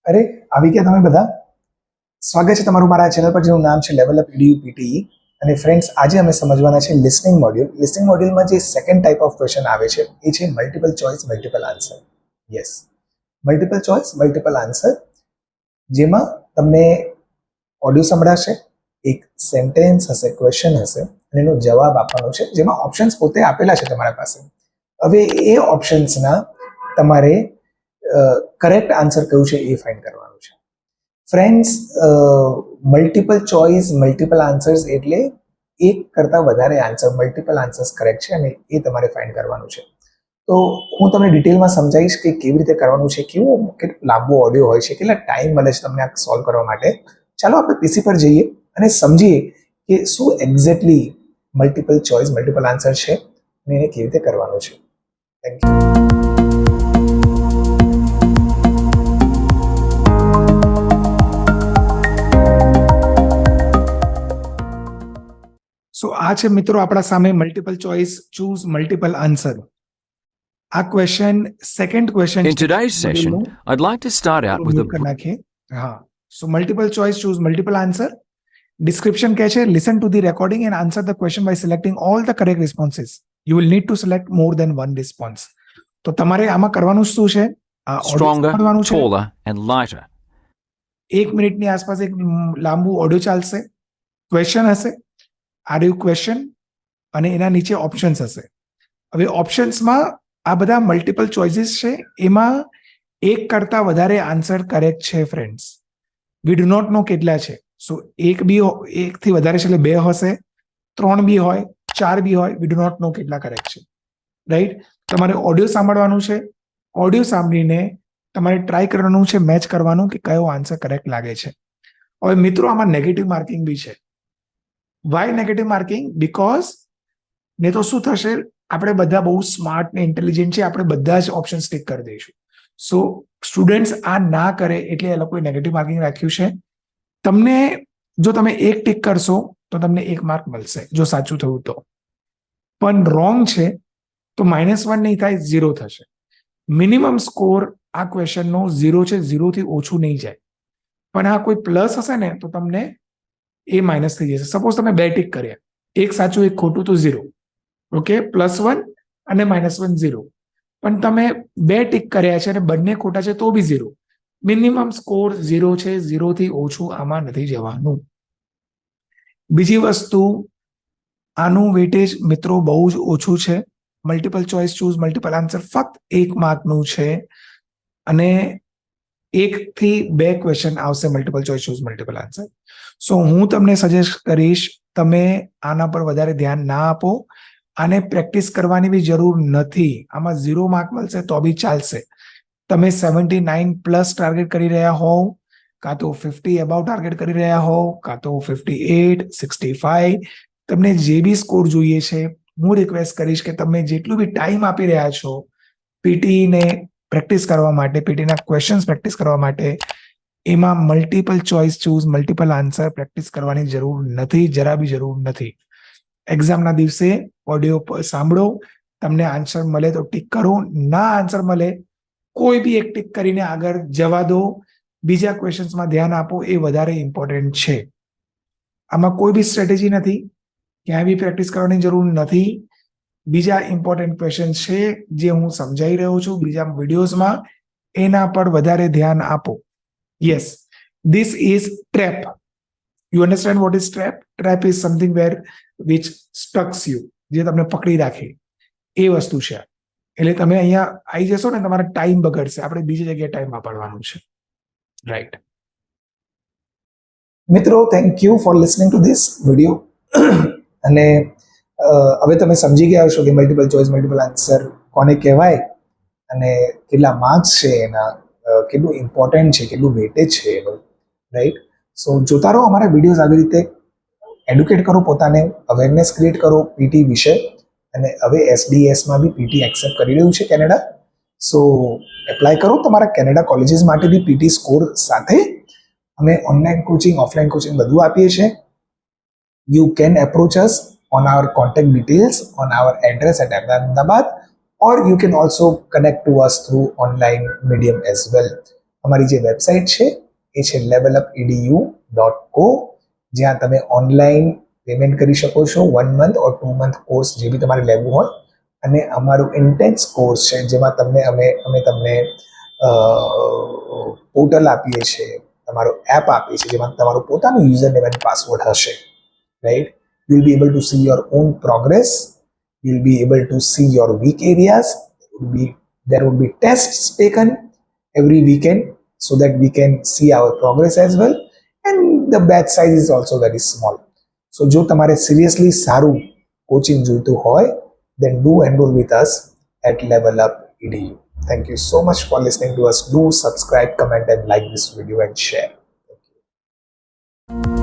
અરે આવી ગયા તમે બધા. સ્વાગત છે તમારું મારા ચેનલ પર, જેનું નામ છે LevelUp Edu pte. અને ફ્રેન્ડ્સ, આજે અમે સમજવાના છે લિસનિંગ મોડ્યુલ. લિસનિંગ મોડ્યુલમાં જે સેકન્ડ ટાઈપ ઓફ ક્વેશ્ચન આવે છે એ છે multiple choice multiple answer. Yes, multiple choice multiple answer, જેમાં તમને ઓડિયો સંભળાશે, એક સેન્ટેન્સ હશે, ક્વેશ્ચન હશે અને એનો જવાબ આપવાનો છે, જેમાં ઓપ્શન્સ પોતે આપેલા છે તમારા પાસે. હવે એ ઓપ્શન્સના તમારે કરેક્ટ આન્સર કયું છે એ ફાઇન્ડ કરવાનું છે. Friends, multiple choice multiple answers એટલે એક કરતાં વધારે આન્સર, મલ્ટિપલ આન્સર્સ કરેક્ટ છે અને એ તમારે ફાઇન્ડ કરવાનું છે. તો હું તમને ડિટેલમાં સમજાવીશ કે કેવી રીતે કરવાનું છે, કેવો લાંબો ઓડિયો હોય છે, કેટલા ટાઈમ મળે છે તમને આ સોલ્વ કરવા માટે. ચાલો આપણે પીસી પર જઈએ અને સમજીએ કે શું exactly multiple choice multiple answer છે અને એને કેવી રીતે કરવાનું છે. Thank you. સો આ છે મિત્રો આપણા સામે multiple choice choose multiple answer. આ question second question. In today's session, I'd like to start out with નાખીએ. હા, so multiple choice choose multiple answer. Description કહે છે listen to the recording and answer the question by selecting all the correct responses. You will need to select more than one response. તો તમારે આમાં કરવાનું શું છે? stronger, taller, and lighter. 1 મિનિટની આસપાસ એક લાંબુ ઓડિયો ચાલશે, ક્વેશ્ચન હશે, આર યુ ક્વેશ્ચન અને એના નીચે ઓપ્શન્સ હશે. હવે ઓપ્શન્સમાં આ બધા મલ્ટિપલ ચોઇસીસ છે, એમાં એક કરતાં વધારે આન્સર કરેક્ટ છે friends. We do not know કેટલા છે. સો એકથી વધારે છે એટલે 2 હશે, 3 બી હોય, 4 બી હોય, વી ડુ નોટ નો કેટલા કરેક્ટ છે. રાઈટ? તમારે ઓડિયો સાંભળવાનું છે. ઓડિયો સાંભળીને તમારે ટ્રાય કરવાનું છે, મેચ કરવાનું કે કયો આન્સર કરેક્ટ લાગે છે. હવે મિત્રો, આમાં નેગેટિવ માર્કિંગ બી છે. Y negative marking? બીકોઝ ને તો શું થશે, આપણે બધા બહુ સ્માર્ટ ને ઇન્ટેલિજન્ટ છે, આપણે બધા જ ઓપ્શન ટિક કરી દઈશું. સો સ્ટુડન્ટ્સ આ ના કરે એટલે એ લોકોએ નેગેટિવ માર્કિંગ રાખ્યું છે. તમને જો તમે 1 ટિક કરશો તો તમને 1 માર્ક મળશે જો સાચું થયું તો. પણ રોંગ છે તો -1 નહીં થાય, 0 થશે. મિનિમમ સ્કોર આ ક્વેશ્ચનનો 0 છે, 0 થી ઓછું નહીં જાય. પણ આ કોઈ પ્લસ હશે ને તો તમને એ માઇનસ થઈ જશે. સપોઝ તમે 2 ટિક કર્યા, 1 સાચું 1 ખોટું તો 0. ઓકે, +1 અને -1 0. પણ તમે 2 ટિક કર્યા છે અને બંને ખોટા છે તો બી 0. મિનિમમ સ્કોર 0 છે, 0 થી ઓછું આમાં નથી જવાનું. બીજી વસ્તુ, આનું વેટેજ મિત્રો બહુ જ ઓછું છે. Multiple choice choose multiple answer ફક્ત 1 માર્કનું છે અને 1 થી 2 ક્વેશ્ચન આવશે multiple choice choose multiple answer. So હું તમને સજેસ્ટ કરીશ, તમે આના પર વધારે ધ્યાન ના આપો. આને પ્રેક્ટિસ કરવાની બી જરૂર નથી. આમાં 0 માર્ક મળશે તો બી ચાલશે. તમે 79+ ટાર્ગેટ કરી રહ્યા હોવ, કાં તો 50 અબાઉ ટાર્ગેટ કરી રહ્યા હોવ, કાં તો 58, 65, તમને જે બી સ્કોર જોઈએ છે, હું રિક્વેસ્ટ કરીશ કે તમે જેટલું બી ટાઈમ આપી રહ્યા છો પીટીને પ્રેક્ટિસ કરવા માટે, પીટીના ક્વેશ્ચન્સ પ્રેક્ટિસ કરવા માટે, એમાં multiple choice choose multiple answer practice કરવાની જરૂર નથી, જરા બી જરૂર નથી. એક્ઝામના દિવસે ઓડિયો સાંભળો, તમને આન્સર મળે તો ટિક કરો, ના આન્સર મળે કોઈ બી એક ટિક કરીને આગળ જવા દો. બીજા ક્વેશ્ચન્સમાં ધ્યાન આપો, એ વધારે ઇમ્પોર્ટન્ટ છે. આમાં કોઈ બી સ્ટ્રેટેજી નથી, ક્યાંય બી પ્રેક્ટિસ કરવાની જરૂર નથી. બીજા ઇમ્પોર્ટન્ટ ક્વેશ્ચન છે જે હું સમજાઈ રહ્યો છું બીજા વિડીયોઝમાં, એના પર વધારે ધ્યાન આપો. Yes, this is trap. You understand what is trap? Trap is something where which sticks you, જે તમને પકડી રાખે, એ વસ્તુ છે. એટલે તમે અહીંયા આવી જશો ને, તમારા ટાઈમ બગડશે. આપણે બીજી જગ્યાએ ટાઈમ વાપરવાનું છે. રાઈટ મિત્રો, thank you for listening to this video. અને હવે તમે સમજી ગયા હશો કે મલ્ટિપલ ચોઇસ મલ્ટિપલ આન્સર કોને કહેવાય અને કેટલા માર્ક્સ છે એના, કેટલું ઇમ્પોર્ટન્ટ છે, કેટલું વેટેજ છે એનું. રાઈટ? સો જોતા રહો અમારા વિડીયોઝ. આવી રીતે એડ્યુકેટ કરો પોતાને, અવેરનેસ ક્રિએટ કરો પીટી વિશે. અને હવે એસડીએસમાં બી પીટી એક્સેપ્ટ કરી રહ્યું છે કેનેડા. સો એપ્લાય કરો તમારા કેનેડા કોલેજીસ માટે બી પીટી સ્કોર સાથે. અમે ઓનલાઈન કોચિંગ, ઓફલાઈન કોચિંગ બધું આપીએ છીએ. You can approach us on our contact details on our address at Ahmedabad, or you can also connect to us through online medium as well. અમારી જે website છે એ છે levelupedu.co, જ્યાં તમે online payment કરી શકો છો 1 મંથ ઓર 2 મંથ કોર્સ જે બી તમારે લેવું હોય. અને અમારું ઇન્ટેન્સ કોર્સ છે જેમાં અમે તમને પોર્ટલ આપીએ છીએ, તમારો એપ આપીએ છીએ જેમાં તમારું પોતાનું યુઝર નેમ એન્ડ પાસવર્ડ હશે, right? You will be able to see your own progress. You will be able to see your weak areas. There would be tests taken every weekend so that we can see our progress as well. And the batch size is also very small. So જો તમારે seriously સારું coaching જોઈતું હોય, then do enroll with us at LevelUp Edu. Thank you so much for listening to us. Do subscribe, comment and like this video and share. Thank you.